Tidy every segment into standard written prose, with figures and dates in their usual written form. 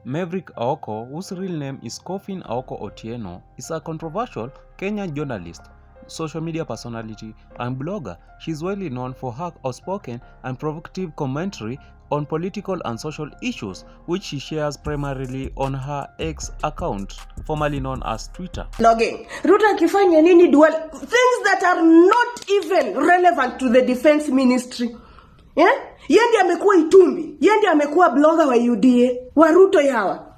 Maverick Aoko, whose real name is Coffin Aoko Otieno, is a controversial Kenyan journalist, social media personality, and blogger. She is widely known for her outspoken and provocative commentary on political and social issues, which she shares primarily on her X account, formerly known as Twitter. Logging. Ruto akifanya nini dual things that are not even relevant to the defense ministry. Yeah? Yendi amekuwa Itumbi, yendi amekuwa blogger wa UDA, wa Ruto yawa.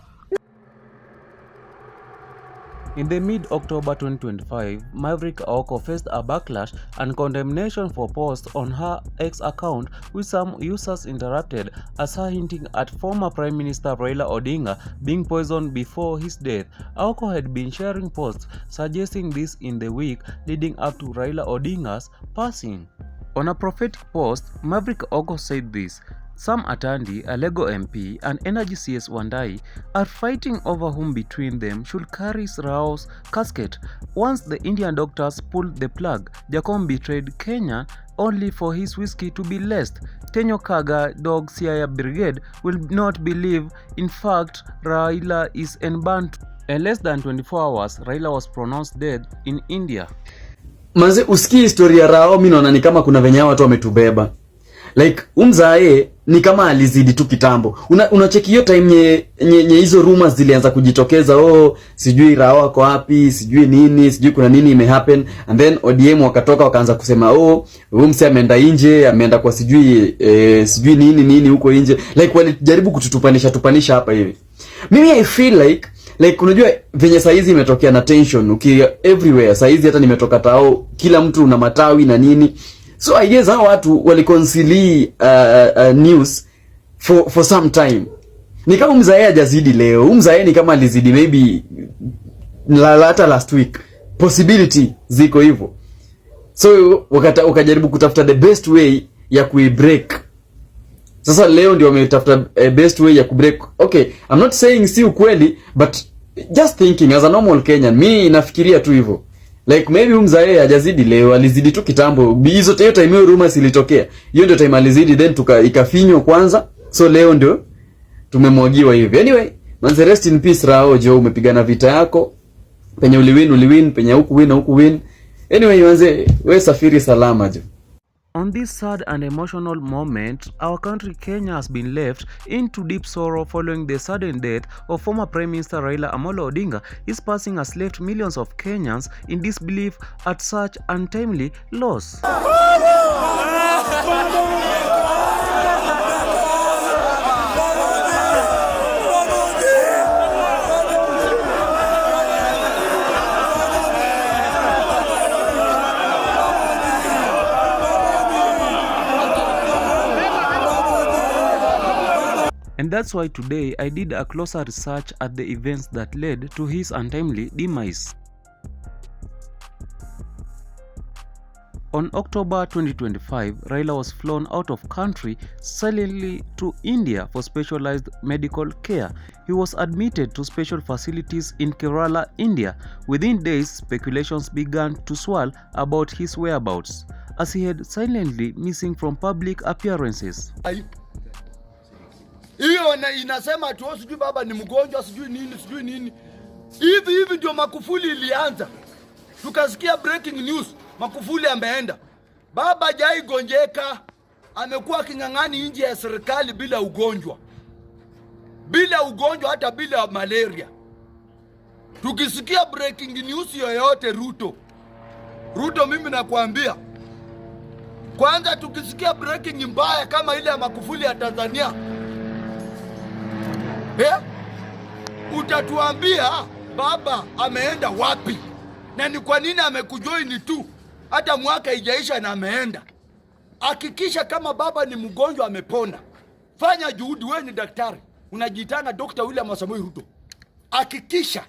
In the mid-October 2025, Maverick Aoko faced a backlash and condemnation for posts on her X account, which some users interrupted as her hinting at former Prime Minister Raila Odinga being poisoned before his death. Aoko had been sharing posts suggesting this in the week leading up to Raila Odinga's passing. On a prophetic post, Maverick Aoko said this: "Sam Atandi, a Lego MP, and Energy CS Wandai are fighting over whom between them should carry Rao's casket. Once the Indian doctors pulled the plug, Jacom betrayed Kenya only for his whiskey to be laced. Tenyo Kaga Dog Siaya Brigade will not believe. In fact, Raila is unburnt." In less than 24 hours, Raila was pronounced dead in India. Manze, usikii historia Rao, mimi naona ni kama kuna venye watu wametubeba. Like umzae ni kama alizidi tu kitambo. Unacheki hiyo time nye hizo rumors zilianza kujitokeza, sijui Rao wako wapi, sijui nini, sijui kuna nini imehappen, and then ODM wakatoka wakaanza kusema huyu mse ameenda nje, ameenda kwa sijui nini huko nje. Like walijaribu kututupanisha hapa hivi. Mimi I feel like unajua venye saizi imetokea na tension everywhere. Saizi hata nimetoka tao, kila mtu una matawi na nini. So I guess hao watu waliconcile news for some time. Ni kama mzae hajazidi leo. Mzae ni kama alizidi maybe hata last week. Possibility ziko hivyo. So wakajaribu kutafuta the best way ya kuibreak. Sasa leo ndio wametafuta best way ya kubreak. Okay, I'm not saying si ukweli, but just thinking as a normal Kenyan, mimi nafikiria tu hivyo. Like maybe mzae hajazidi leo, alizidi tu kitambo. Hizo time hiyo rumors ilitokea. Hiyo ndio time alizidi, then ikafinywa kwanza. So leo ndio tumemwagiwa hivi. Anyway, manze, rest in peace Rao Jo, umepigana vita yako. Penye uliwin, penye huku win. Anyway, manze, wewe safiri salama Jo. On this sad and emotional moment, our country Kenya has been left into deep sorrow following the sudden death of former Prime Minister Raila Odinga. His passing has left millions of Kenyans in disbelief at such untimely loss. And that's why today I did a closer research at the events that led to his untimely demise. On October 2025, Raila was flown out of country silently to India for specialized medical care. He was admitted to special facilities in Kerala, India. Within days, speculations began to swirl about his whereabouts, as he had silently missing from public appearances. Hiyo inasema tu sijui baba ni mgonjwa, sijui nini. Hivi ndio Magufuli ilianza. Tukasikia breaking news, Magufuli ameenda. Baba hajai gonjeka, amekuwa kingangani nje ya serikali bila ugonjwa. Hata bila malaria. Tukisikia breaking news yoyote Ruto mimi nakwambia. Kwanza tukisikia breaking mbaya kama ile ya Magufuli ya Tanzania, utatuambia baba ameenda wapi na ni kwa nini amekujoin tu hata mwaka ijaisha na ameenda. Hakikisha kama baba ni mgonjwa amepona. Fanya juhudi, wewe ni daktari, unajitana Dr. William Samoei Ruto. Hakikisha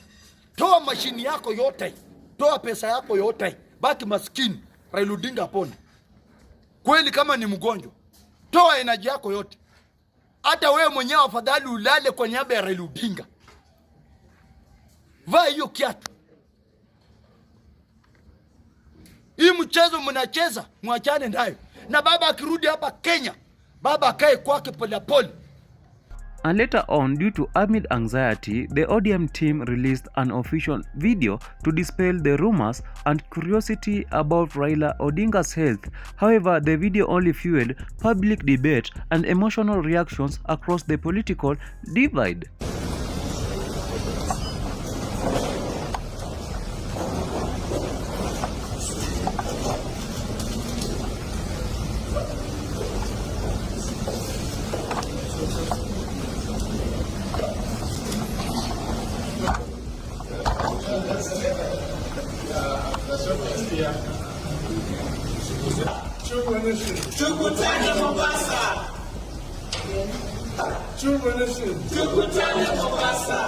toa mashini yako yote, toa pesa yako yote, baki maskini Raila Odinga apone. Kweli kama ni mgonjwa, toa energy yako yote. Hata wewe mwenyewe afadhali ulale kwa niaba ya Raila Odinga. Vaa hiyo kiatu. Hii mchezo mnacheza, mwachane nayo. Na baba akirudi hapa Kenya, baba akae kwake pole pole. And later on, due to amid anxiety, the ODM team released an official video to dispel the rumors and curiosity about Raila Odinga's health. However, the video only fueled public debate and emotional reactions across the political divide. Tukutane Mombasa. Tukutane Mombasa.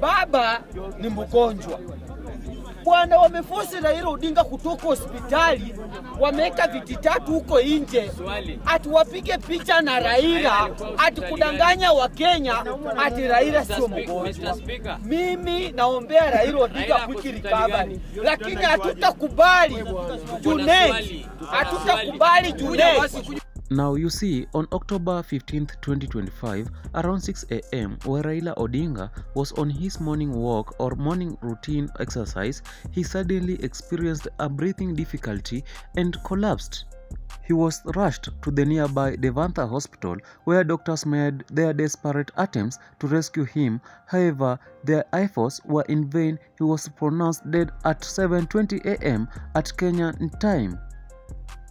Baba ni mgonjwa. Bwana, wameforce Raila Odinga kutoka hospitali, wameka viti tatu huko nje, ati wapige picha na Raila, ati kudanganya wa Kenya, ati Raila sio mgonjwa. Mimi naombea Raila Odinga quick recovery, lakini hatutakubali Junet, hatutakubali Junet. Now you see, on October 15th, 2025, around 6 a.m., where Raila Odinga was on his morning walk or morning routine exercise, he suddenly experienced a breathing difficulty and collapsed. He was rushed to the nearby Devantha hospital, where doctors made their desperate attempts to rescue him. However, their efforts were in vain. He was pronounced dead at 7:20 a.m. at Kenyan time.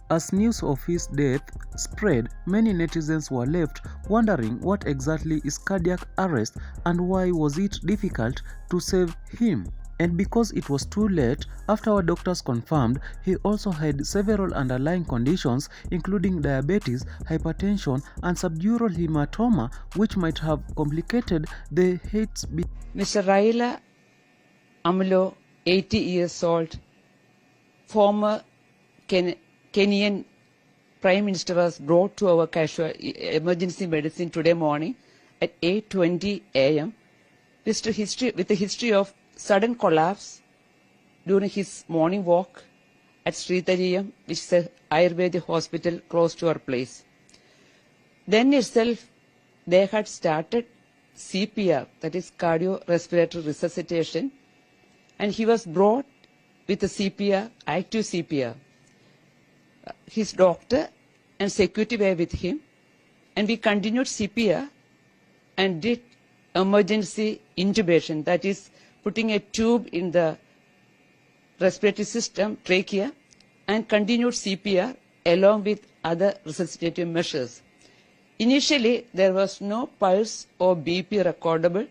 As news of his death spread, many netizens were left wondering what exactly is cardiac arrest and why was it difficult to save him. And because it was too late, after our doctors confirmed he also had several underlying conditions including diabetes, hypertension and subdural hematoma, which might have complicated the heart's beat. Mr. Raila Amlo, 80 years old, former Kenyan Prime Minister, was brought to our emergency medicine today morning at 8:20 a.m. with a history of sudden collapse during his morning walk at Sritariyam, which is an Ayurvedic hospital close to our place. Then itself, they had started CPR, that is cardiorespiratory resuscitation, and he was brought with a CPR, active CPR. His doctor and security were with him, and we continued CPR and did emergency intubation, that is putting a tube in the respiratory system, trachea, and continued CPR along with other resuscitative measures. Initially, there was no pulse or BP recordable,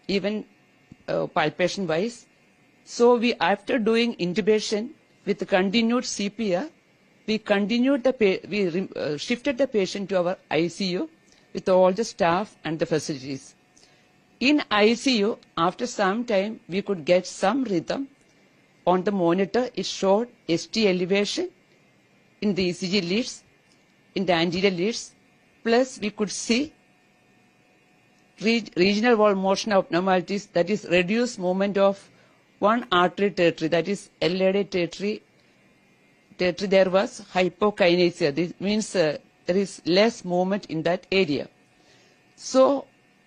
even palpation-wise. So after doing intubation with the continued CPR, we shifted the patient to our ICU with all the staff and the facilities. In ICU, after some time, we could get some rhythm. On the monitor, it showed ST elevation in the ECG leads, in the anterior leads, plus we could see regional wall motion abnormalities, that is reduced movement of one artery territory, that is LAD territory. There was hypokinesia. This means there is less movement in that area. So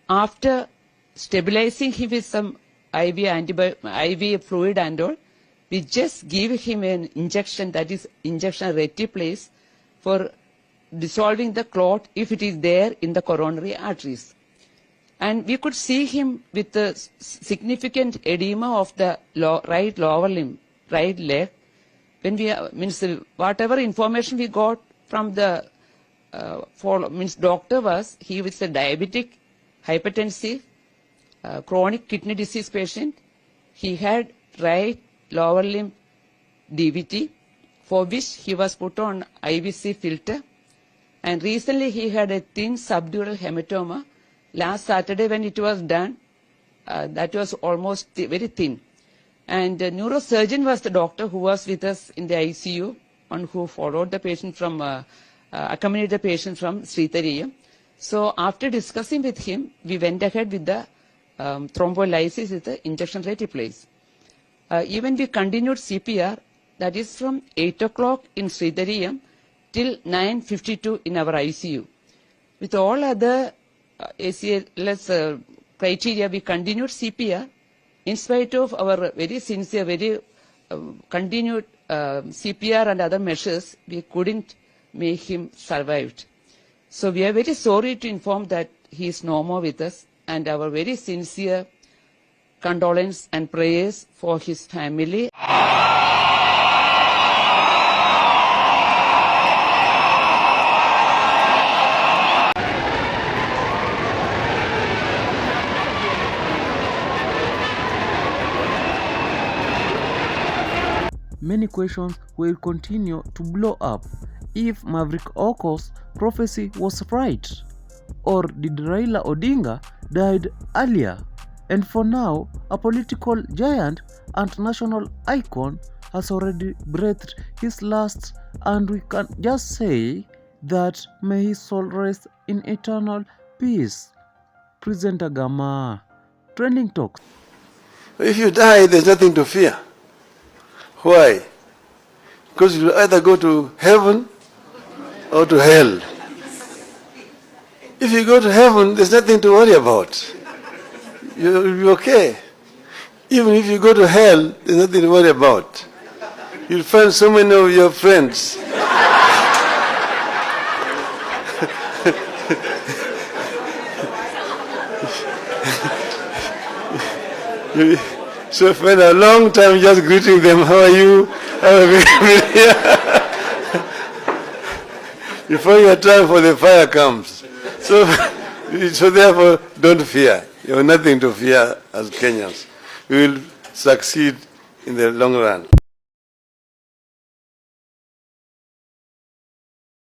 after stabilizing him with some IV fluid and all, we just give him an injection, that is injection reticulace, for dissolving the clot if it is there in the coronary arteries. And we could see him with a significant edema of the right lower limb, right leg. When whatever information we got from the doctor was he was a diabetic, hypertensive, chronic kidney disease patient. He had right lower limb DVT, for which he was put on IVC filter. And recently he had a thin subdural hematoma. Last Saturday when it was done, that was almost very thin. And the neurosurgeon was the doctor who was with us in the ICU and who followed the patient from, accompanied the patient from Sritariyam. So after discussing with him, we went ahead with the thrombolysis with the injection reticulace. Even we continued CPR, that is from 8 o'clock in Sritariyam till 9:52 in our ICU. With all other ACLS criteria, we continued CPR. In spite of our very sincere, very continued CPR and other measures, we couldn't make him survive. So we are very sorry to inform that he is no more with us, and our very sincere condolence and prayers for his family. Many questions will continue to blow up if Maverick Aoko's prophecy was right, or did Raila Odinga died earlier? And for now, a political giant and national icon has already breathed his last, and we can just say that may his soul rest in eternal peace. Presenter Gama, Trending Talks. If you die, there's nothing to fear. Why? Because you either go to heaven or to hell. If you go to heaven, there's nothing to worry about. You'll be okay. Even if you go to hell, there's nothing to worry about. You'll find so many of your friends. So spend a long time just greeting them. How are you? Before your time for the fire comes. So therefore, don't fear. You have nothing to fear as Kenyans. We will succeed in the long run.